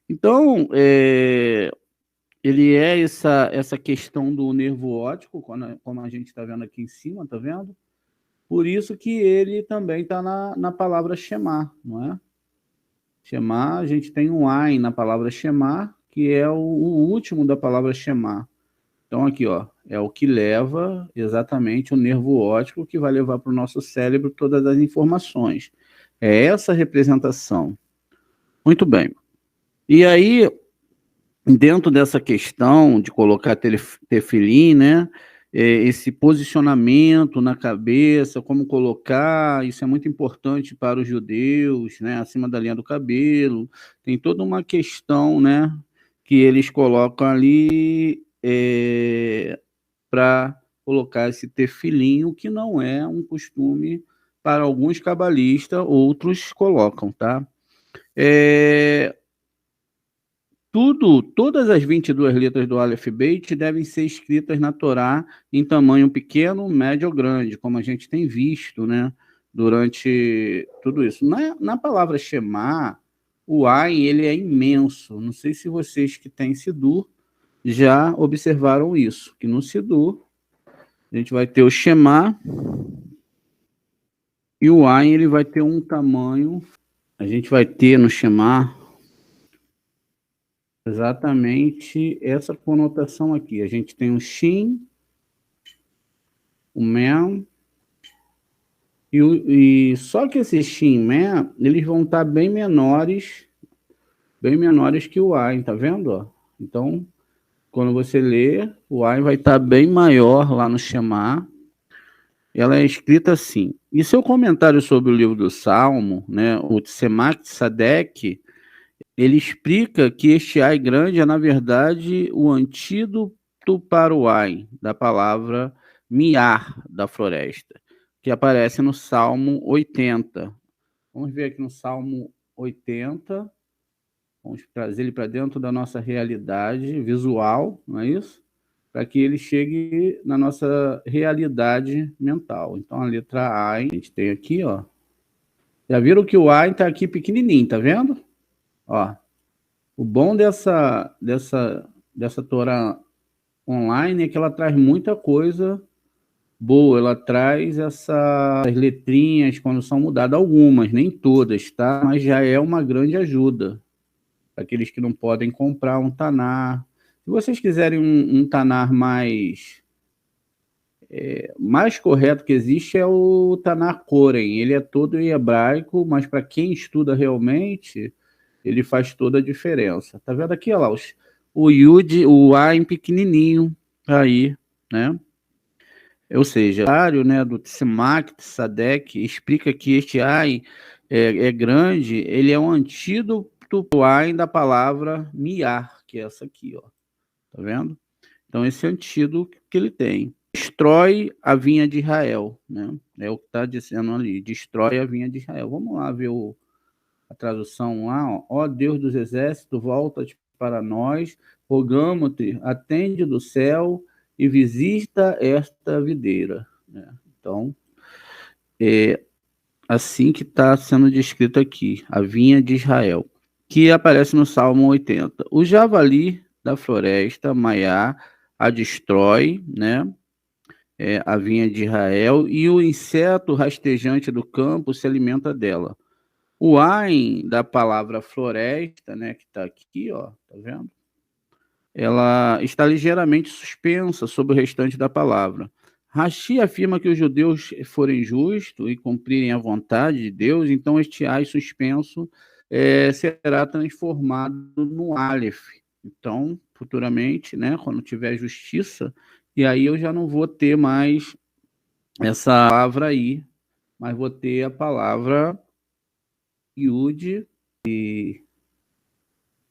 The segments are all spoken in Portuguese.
Então, ele é essa questão do nervo óptico, como a gente está vendo aqui em cima, está vendo? Por isso que ele também está na palavra Shema, não é? Shema, a gente tem um Ain na palavra Shema, que é o último da palavra Shema. Então, aqui, ó, é o que leva exatamente o nervo óptico que vai levar para o nosso cérebro todas as informações. É essa representação. Muito bem. E aí, dentro dessa questão de colocar tefilim, né? Esse posicionamento na cabeça, como colocar, isso é muito importante para os judeus, né? Acima da linha do cabelo, tem toda uma questão, né? Que eles colocam ali para colocar esse tefilim, o que não é um costume para alguns cabalistas, outros colocam, tá? É, todas as 22 letras do Aleph Beit devem ser escritas na Torá em tamanho pequeno, médio ou grande, como a gente tem visto, né, durante tudo isso. Na palavra Shema, o Ain, ele é imenso. Não sei se vocês que têm Sidur já observaram isso, que no Sidur a gente vai ter o Shema e o Ain, ele vai ter um tamanho, a gente vai ter no Shema exatamente essa conotação aqui. A gente tem o Shin, o Man, e só que esses Shin Man, eles vão estar bem menores que o Ain, tá vendo? Ó? Então, quando você lê, o Ain vai estar bem maior lá no Shema. Ela é escrita assim. E seu comentário sobre o livro do Salmo, né, o Tzemach Tzadek, ele explica que este ai grande é, na verdade, o antídoto para o ai, da palavra miar, da floresta, que aparece no Salmo 80. Vamos ver aqui no Salmo 80. Vamos trazer ele para dentro da nossa realidade visual, não é isso? Para que ele chegue na nossa realidade mental. Então, a letra A, a gente tem aqui, ó. Já viram que o A está aqui pequenininho, tá vendo? Ó, o bom dessa Torá online é que ela traz muita coisa boa. Ela traz essas letrinhas quando são mudadas, algumas, nem todas, tá? Mas já é uma grande ajuda para aqueles que não podem comprar um Tanar. Se vocês quiserem um Tanar mais correto que existe é o Tanar Koren. Ele é todo em hebraico, mas para quem estuda realmente, ele faz toda a diferença. Tá vendo aqui, olha lá, o Yud, o A em pequenininho, aí, né? Ou seja, o né, do Tzemach Tzadek explica que este Ai é grande, ele é um antídoto para o Ai da palavra miar, que é essa aqui, ó. Tá vendo? Então, esse antídoto que ele tem. Destrói a vinha de Israel, né? É o que está dizendo ali, destrói a vinha de Israel. Vamos lá ver a tradução lá, ó. Ó Deus dos exércitos, volta-te para nós, rogamos-te, atende do céu e visita esta videira. Né? Então, é assim que está sendo descrito aqui, a vinha de Israel, que aparece no Salmo 80. O javali da floresta, Maiá, a destrói, né? A vinha de Israel, e o inseto rastejante do campo se alimenta dela. O Ain da palavra floresta, né, que está aqui, ó, tá vendo? Ela está ligeiramente suspensa sobre o restante da palavra. Rashi afirma que os judeus forem justos e cumprirem a vontade de Deus, então este ai suspenso será transformado no Aleph. Então, futuramente, né, quando tiver justiça, e aí eu já não vou ter mais essa palavra aí, mas vou ter a palavra Yud e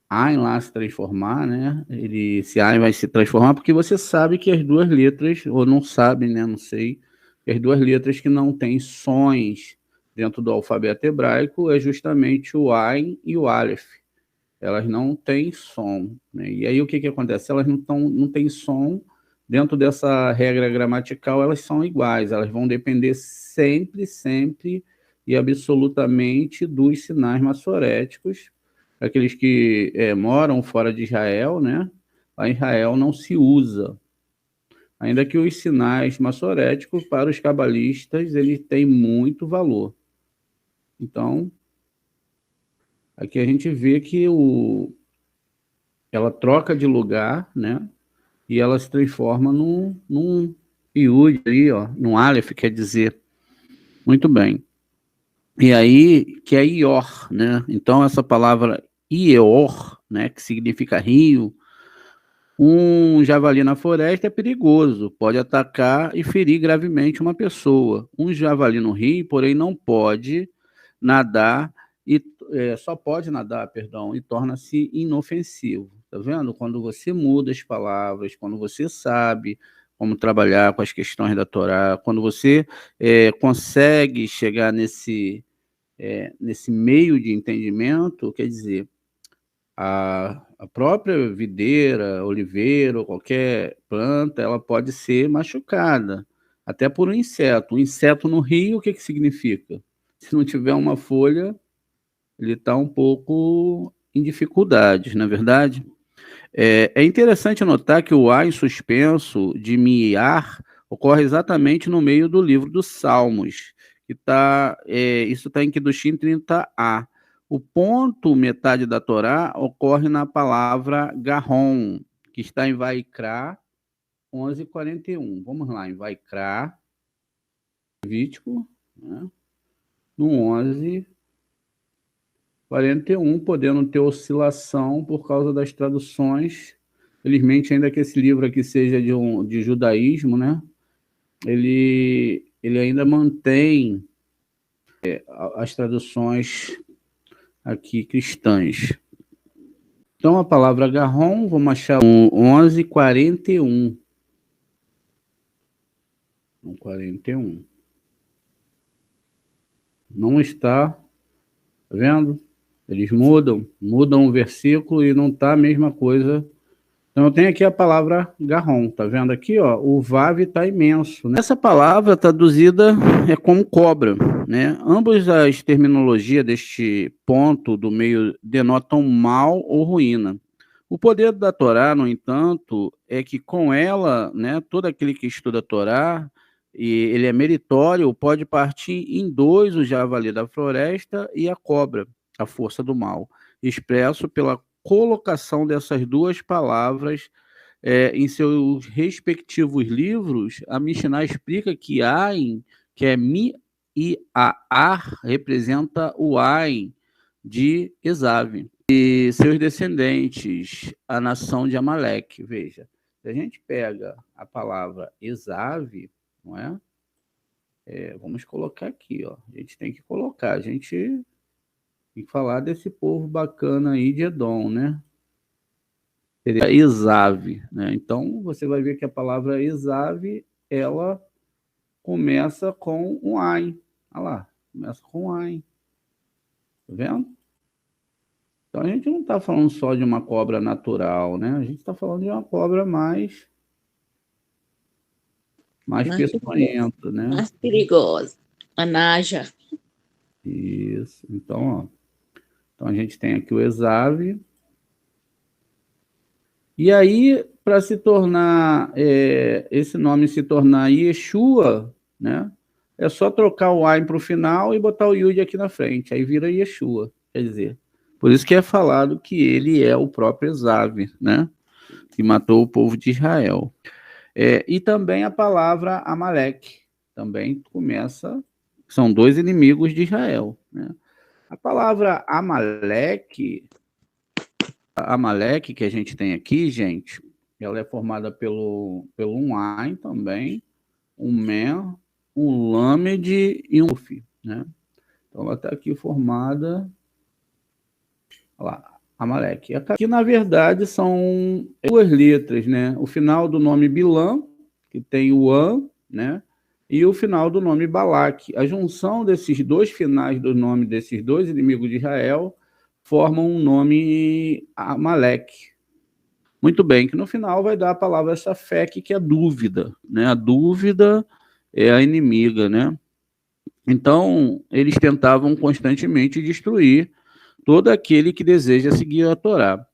Ain lá se transformar, né? Esse Ain vai se transformar porque você sabe que as duas letras, ou não sabe, né? Não sei, as duas letras que não têm sons dentro do alfabeto hebraico é justamente o Ain e o Aleph. Elas não têm som, né? E aí o que acontece? Elas não têm som dentro dessa regra gramatical, elas são iguais, elas vão depender sempre e absolutamente dos sinais massoréticos, Aqueles que moram fora de Israel, né? Lá em Israel não se usa. Ainda que os sinais maçoréticos, para os cabalistas, ele tem muito valor. Então, aqui a gente vê que ela troca de lugar, né? E ela se transforma num Yud aí, ó, num Aleph, quer dizer. Muito bem. E aí, que é Ior, né? Então, essa palavra Ior, né, que significa rio, um javali na floresta é perigoso, pode atacar e ferir gravemente uma pessoa. Um javali no rio, porém, não pode nadar e só pode nadar, perdão, e torna-se inofensivo. Tá vendo? Quando você muda as palavras, quando você sabe como trabalhar com as questões da Torá, quando você consegue chegar nesse meio de entendimento, quer dizer, a própria videira, oliveira ou qualquer planta, ela pode ser machucada, até por um inseto. Um inseto no rio, o que significa? Se não tiver uma folha, ele está um pouco em dificuldades, não é verdade? É interessante notar que o A em suspenso de miar ocorre exatamente no meio do livro dos Salmos, que isso está em Kedushim 30a. O ponto metade da Torá ocorre na palavra Garrom, que está em Vaikra 11:41. Vamos lá, em Vaikra, Levítico, né, no 11:41, podendo ter oscilação por causa das traduções. Felizmente, ainda que esse livro aqui seja de judaísmo, né, ele ainda mantém as traduções aqui cristãs. Então, a palavra Garrom, vamos achar 11:41. 41. Não está, tá vendo? Eles mudam o versículo e não está a mesma coisa. Então, eu tenho aqui a palavra Garrom, tá vendo aqui, ó? O Vav está imenso, né? Essa palavra traduzida é como cobra, né? Ambas as terminologias deste ponto do meio denotam mal ou ruína. O poder da Torá, no entanto, é que com ela, né, todo aquele que estuda a Torá, e ele é meritório, pode partir em dois o javali da floresta e a cobra, a força do mal, expresso pela colocação dessas duas palavras em seus respectivos livros. A Mishnah explica que Ain, que é Mi e a Ar, representa o Ain de Esav e seus descendentes, a nação de Amaleque. Veja, se a gente pega a palavra Esav, não é? Vamos colocar aqui, ó. A gente tem que colocar, a gente tem que falar desse povo bacana aí de Edom, né? Seria Esav, né? Então, você vai ver que a palavra Esav, ela começa com um Ain. Olha lá, começa com um Ain. Tá vendo? Então, a gente não está falando só de uma cobra natural, né? A gente está falando de uma cobra mais peçonhenta, né? Mais perigosa. A Naja. Isso. Então, a gente tem aqui o Esav. E aí, para se tornar, esse nome se tornar Yeshua, né? É só trocar o Ain para o final e botar o Yud aqui na frente. Aí vira Yeshua, quer dizer. Por isso que é falado que ele é o próprio Esav, né? Que matou o povo de Israel. E também a palavra Amaleque. Também começa... São dois inimigos de Israel, né? A palavra Amaleque que a gente tem aqui, gente, ela é formada pelo um Ain também, um Men, um Lamed e um Uf, né? Então ela está aqui formada, olha lá, Amaleque. Aqui, na verdade, são duas letras, né? O final do nome Bilam, que tem o An, né? E o final do nome Balaque. A junção desses dois finais do nome desses dois inimigos de Israel formam um nome Amaleque. Muito bem, que no final vai dar a palavra Safek, que é dúvida, né? A dúvida é a inimiga, né? Então, eles tentavam constantemente destruir todo aquele que deseja seguir a Torá.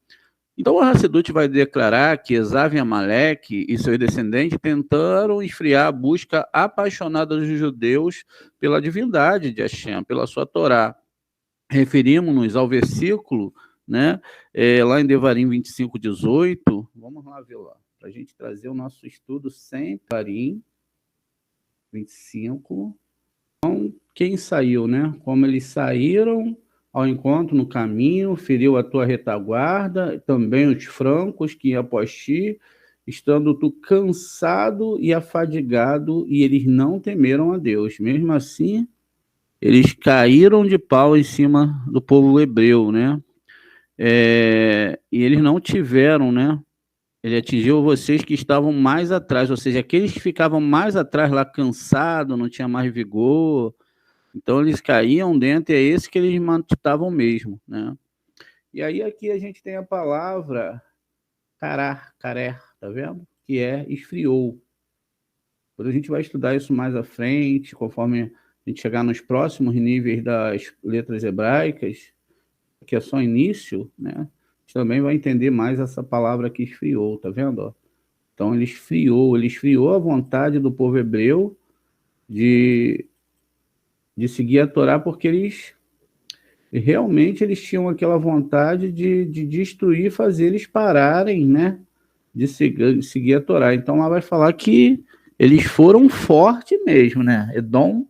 Então o Hassedut vai declarar que Esav e Amaleque e seus descendentes tentaram esfriar a busca apaixonada dos judeus pela divindade de Hashem, pela sua Torá. Referimos-nos ao versículo, né, lá em Devarim 25:18. Vamos lá ver lá, para a gente trazer o nosso estudo sempre. Devarim 25. Então, quem saiu, né? Como eles saíram ao encontro no caminho, feriu a tua retaguarda, também os francos que iam após ti, estando tu cansado e afadigado, e eles não temeram a Deus. Mesmo assim, eles caíram de pau em cima do povo hebreu, né? E eles não tiveram, né? Ele atingiu vocês que estavam mais atrás, ou seja, aqueles que ficavam mais atrás lá, cansados, não tinha mais vigor. Então eles caíam dentro, e é esse que eles matavam mesmo, né? E aí aqui a gente tem a palavra carer, tá vendo? Que é esfriou. Depois a gente vai estudar isso mais à frente, conforme a gente chegar nos próximos níveis das letras hebraicas, que é só início, né? A gente também vai entender mais essa palavra que esfriou, tá vendo? Então ele esfriou a vontade do povo hebreu de seguir a Torá, porque eles realmente tinham aquela vontade de destruir, fazer eles pararem, né? De seguir a Torá. Então lá vai falar que eles foram fortes mesmo, né? Edom,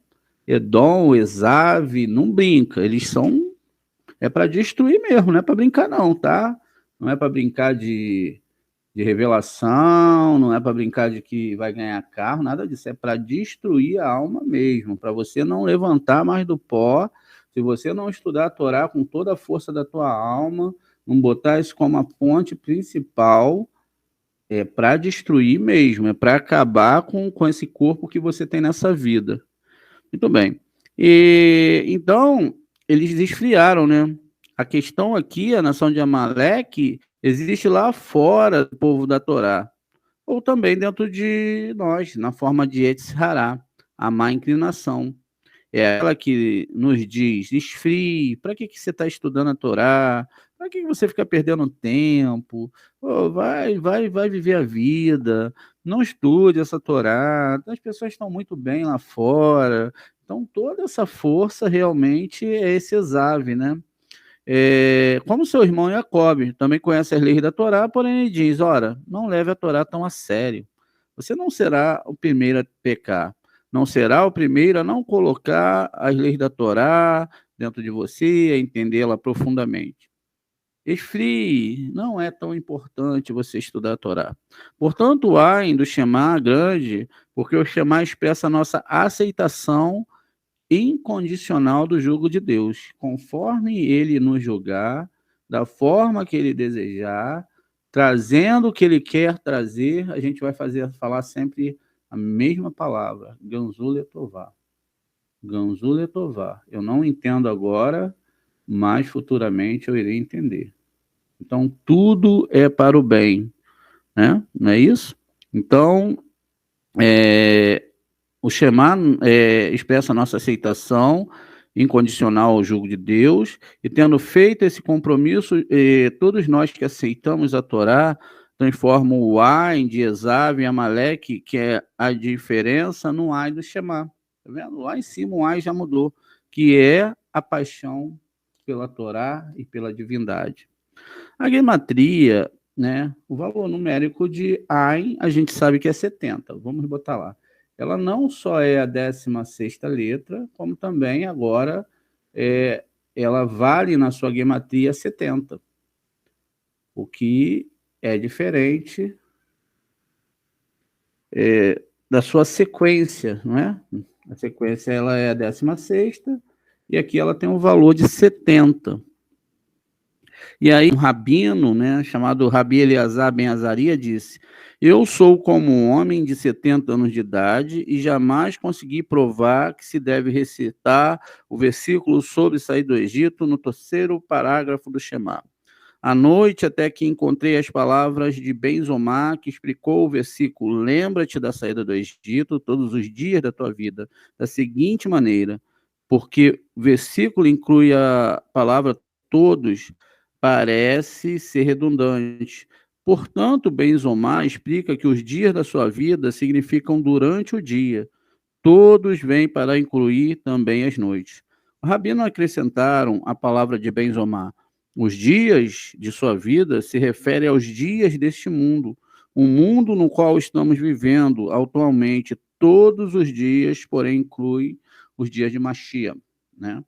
Esav, não brinca, eles são para destruir mesmo, não é para brincar não, tá? Não é para brincar de revelação, não é para brincar de que vai ganhar carro, nada disso, é para destruir a alma mesmo, para você não levantar mais do pó, se você não estudar a Torá com toda a força da tua alma, não botar isso como a ponte principal, é para destruir mesmo, é para acabar com esse corpo que você tem nessa vida. Muito bem. E então, eles esfriaram, né? A questão aqui, a nação de Amaleque, existe lá fora do povo da Torá, ou também dentro de nós, na forma de Yetzirah, a má inclinação. É ela que nos diz, esfrie, para que você está estudando a Torá? Para que você fica perdendo tempo? Oh, vai viver a vida, não estude essa Torá, as pessoas estão muito bem lá fora. Então, toda essa força realmente é esse Esav, né? Como seu irmão Jacob também conhece as leis da Torá, porém ele diz, ora, não leve a Torá tão a sério. Você não será o primeiro a pecar, não será o primeiro a não colocar as leis da Torá dentro de você, a entendê-la profundamente. Esfrie, não é tão importante você estudar a Torá. Portanto, o Ain do Shema grande, porque o Shema expressa a nossa aceitação incondicional do jugo de Deus, conforme ele nos julgar, da forma que ele desejar, trazendo o que ele quer trazer, a gente vai falar sempre a mesma palavra, Ganzul Letová. Ganzul Letová. Eu não entendo agora, mas futuramente eu irei entender. Então, tudo é para o bem, né? Não é isso? Então, o Shema expressa a nossa aceitação incondicional ao jugo de Deus, e tendo feito esse compromisso, todos nós que aceitamos a Torá transformam o Ain de Esav e Amaleque, que é a diferença, no Ain do Shema. Tá vendo? Lá em cima o Ain já mudou, que é a paixão pela Torá e pela divindade. A gematria, né, o valor numérico de Ain, a gente sabe que é 70. Vamos botar lá. Ela não só é a 16ª letra, como também agora ela vale na sua gematria 70, o que é diferente da sua sequência, não é? A sequência ela é a 16ª e aqui ela tem um valor de 70. E aí um rabino, né, chamado Rabi Eleazar ben Azaria, disse: eu sou como um homem de 70 anos de idade e jamais consegui provar que se deve recitar o versículo sobre sair do Egito no 3º parágrafo do Shema. À noite, até que encontrei as palavras de Ben-Zomar, que explicou o versículo: lembra-te da saída do Egito todos os dias da tua vida, da seguinte maneira, porque o versículo inclui a palavra todos parece ser redundante. Portanto, Benzomar explica que os dias da sua vida significam durante o dia. Todos vêm para incluir também as noites. Os rabinos acrescentaram a palavra de Benzomar. Os dias de sua vida se refere aos dias deste mundo, o mundo no qual estamos vivendo atualmente. Todos os dias, porém, inclui os dias de Mashiach, né?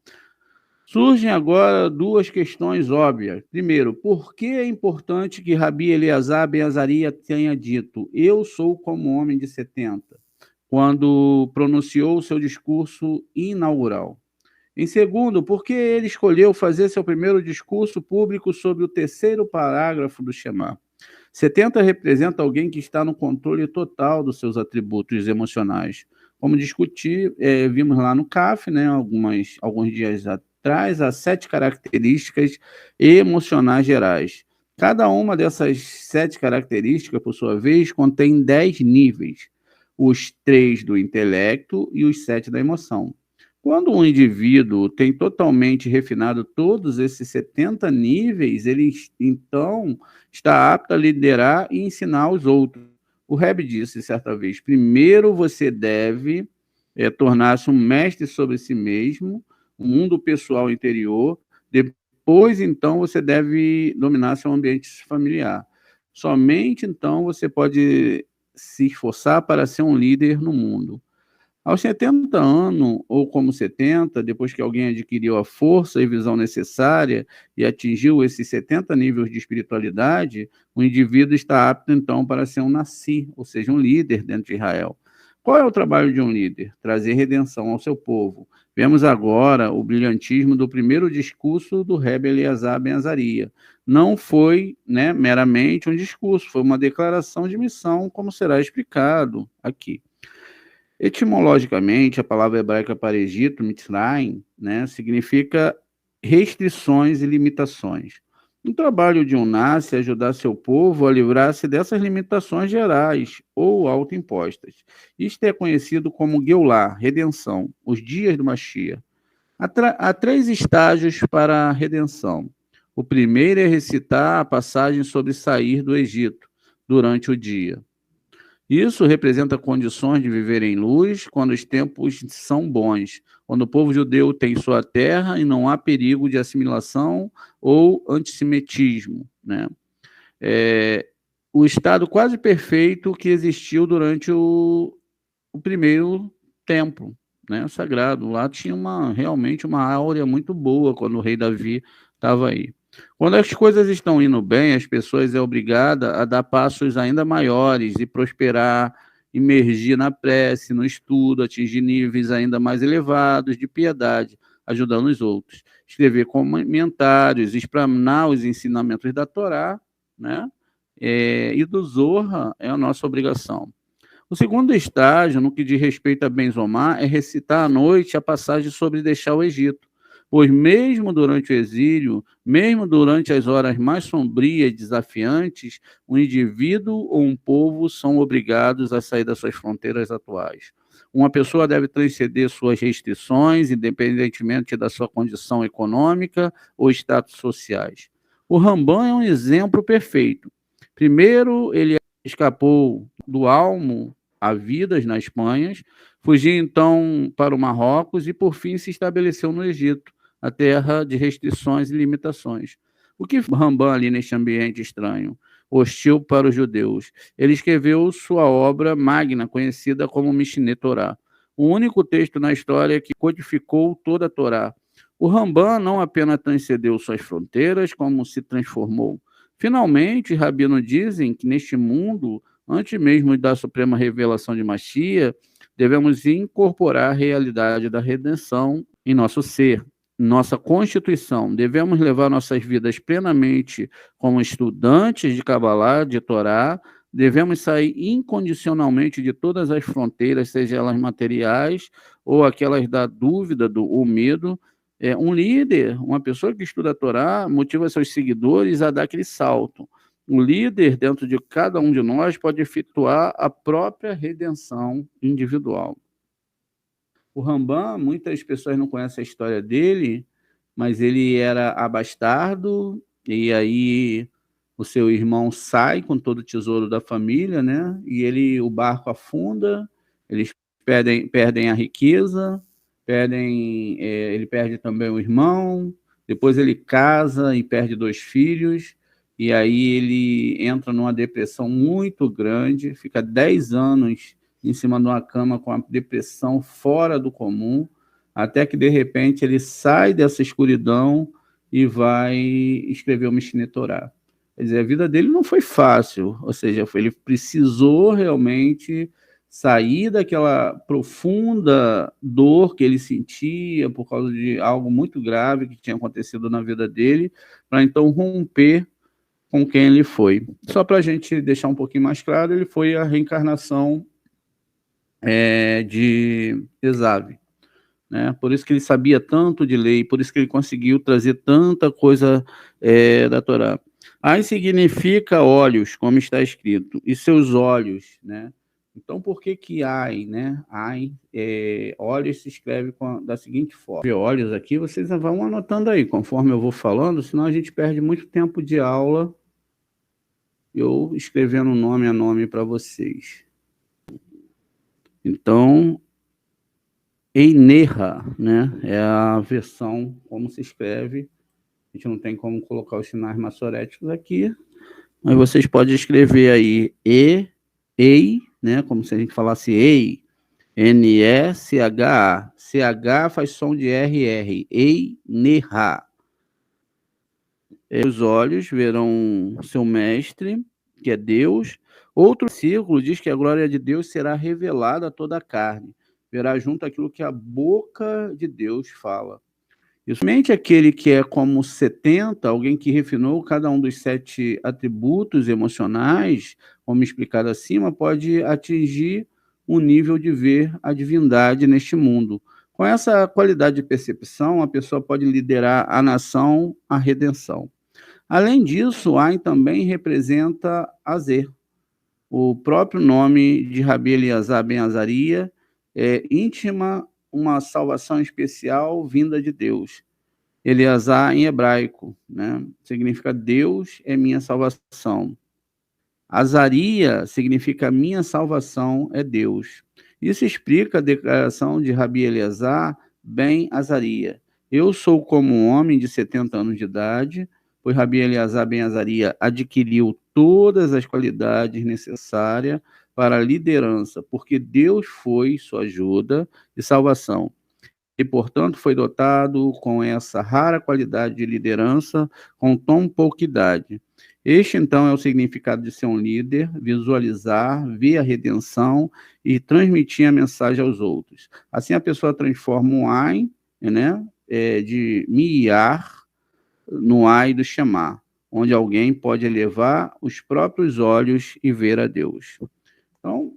Surgem agora duas questões óbvias. Primeiro, por que é importante que Rabi Eleazar ben Azaria tenha dito eu sou como homem de 70, quando pronunciou o seu discurso inaugural? Em segundo, por que ele escolheu fazer seu primeiro discurso público sobre o terceiro parágrafo do Shema? 70 representa alguém que está no controle total dos seus atributos emocionais. Como vimos lá no CAF, né, alguns dias atrás, as 7 características emocionais gerais. Cada uma dessas 7 características, por sua vez, contém 10 níveis. Os 3 do intelecto e os 7 da emoção. Quando um indivíduo tem totalmente refinado todos esses 70 níveis, ele, então, está apto a liderar e ensinar os outros. O Rebbe disse certa vez, primeiro você deve tornar-se um mestre sobre si mesmo, um mundo pessoal interior, depois, então, você deve dominar seu ambiente familiar. Somente, então, você pode se esforçar para ser um líder no mundo. Aos 70 anos, ou como 70, depois que alguém adquiriu a força e visão necessária e atingiu esses 70 níveis de espiritualidade, o indivíduo está apto, então, para ser um nasci, ou seja, um líder dentro de Israel. Qual é o trabalho de um líder? Trazer redenção ao seu povo. Vemos agora o brilhantismo do primeiro discurso do Rebbe Eleazar ben Azaria. Não foi, né, meramente um discurso, foi uma declaração de missão, como será explicado aqui. Etimologicamente, a palavra hebraica para Egito, Mitzrayim, né, significa restrições e limitações. O trabalho de um nasce é ajudar seu povo a livrar-se dessas limitações gerais ou autoimpostas. Isto é conhecido como Geulah, redenção, os dias do Mashiach. Há 3 estágios para a redenção. O primeiro é recitar a passagem sobre sair do Egito durante o dia. Isso representa condições de viver em luz quando os tempos são bons, quando o povo judeu tem sua terra e não há perigo de assimilação ou antissemitismo, né? O estado quase perfeito que existiu durante o primeiro templo, né, sagrado. Lá tinha realmente uma áurea muito boa quando o rei Davi estava aí. Quando as coisas estão indo bem, as pessoas é obrigada a dar passos ainda maiores e prosperar, emergir na prece, no estudo, atingir níveis ainda mais elevados de piedade, ajudando os outros. Escrever comentários, explanar os ensinamentos da Torá, né? E do Zohar é a nossa obrigação. O segundo estágio, no que diz respeito a Benzomar, é recitar à noite a passagem sobre deixar o Egito. Pois mesmo durante o exílio, mesmo durante as horas mais sombrias e desafiantes, um indivíduo ou um povo são obrigados a sair das suas fronteiras atuais. Uma pessoa deve transcender suas restrições, independentemente da sua condição econômica ou status sociais. O Rambam é um exemplo perfeito. Primeiro, ele escapou do Almo a Vidas, na Espanha, fugiu então para o Marrocos e, por fim, se estabeleceu no Egito, a terra de restrições e limitações. O que Rambam ali neste ambiente estranho, hostil para os judeus? Ele escreveu sua obra magna, conhecida como Mishneh Torah, o único texto na história que codificou toda a Torá. O Rambam não apenas transcendeu suas fronteiras, como se transformou. Finalmente, os rabinos dizem que neste mundo, antes mesmo da suprema revelação de Mashiach, devemos incorporar a realidade da redenção em nosso ser, nossa constituição. Devemos levar nossas vidas plenamente como estudantes de Kabbalah, de Torá. Devemos sair incondicionalmente de todas as fronteiras, seja elas materiais ou aquelas da dúvida, do medo. Um líder, uma pessoa que estuda a Torá, motiva seus seguidores a dar aquele salto. O líder, dentro de cada um de nós, pode efetuar a própria redenção individual. O Rambam, muitas pessoas não conhecem a história dele, mas ele era abastardo, e aí o seu irmão sai com todo o tesouro da família, né? E o barco afunda, eles perdem a riqueza, ele perde também o irmão, depois ele casa e perde 2 filhos, e aí ele entra numa depressão muito grande, fica 10 anos em cima de uma cama com uma depressão fora do comum, até que, de repente, ele sai dessa escuridão e vai escrever o Mishneh Torah. Quer dizer, a vida dele não foi fácil, ou seja, ele precisou realmente sair daquela profunda dor que ele sentia por causa de algo muito grave que tinha acontecido na vida dele, para então romper com quem ele foi. Só para a gente deixar um pouquinho mais claro, ele foi a reencarnação de Esav, né? Por isso que ele sabia tanto de lei, por isso que ele conseguiu trazer tanta coisa da Torá. Ai significa olhos, como está escrito, e seus olhos, né? Então, por que ai, né? Ai, olhos se escreve da seguinte forma. Olhos aqui, vocês vão anotando aí, conforme eu vou falando, senão a gente perde muito tempo de aula eu escrevendo nome a nome para vocês. Então, Eineha, né? É a versão como se escreve. A gente não tem como colocar os sinais maçoréticos aqui, mas vocês podem escrever aí ei, né? Como se a gente falasse ei, N-E-C-H-A. C-H faz som de R-R. Eineha. Os olhos verão seu mestre, que é Deus. Outro versículo diz que a glória de Deus será revelada a toda a carne. Verá junto aquilo que a boca de Deus fala. E somente aquele que é como 70, alguém que refinou cada um dos 7 atributos emocionais, como explicado acima, pode atingir um nível de ver a divindade neste mundo. Com essa qualidade de percepção, a pessoa pode liderar a nação à redenção. Além disso, Ain também representa Azer. O próprio nome de Rabi Eliazar ben Azaria íntima uma salvação especial vinda de Deus. Eleazar em hebraico, né? Significa Deus é minha salvação. Azaria significa minha salvação é Deus. Isso explica a declaração de Rabi Eleazar ben Azaria. Eu sou como um homem de 70 anos de idade, pois Rabi Eleazar ben Azaria adquiriu todas as qualidades necessárias para a liderança, porque Deus foi sua ajuda e salvação. E, portanto, foi dotado com essa rara qualidade de liderança com tão pouca idade. Este, então, é o significado de ser um líder, visualizar, ver a redenção e transmitir a mensagem aos outros. Assim, a pessoa transforma um Ain, né, de Miar, no Ai do Shema, onde alguém pode elevar os próprios olhos e ver a Deus. Então,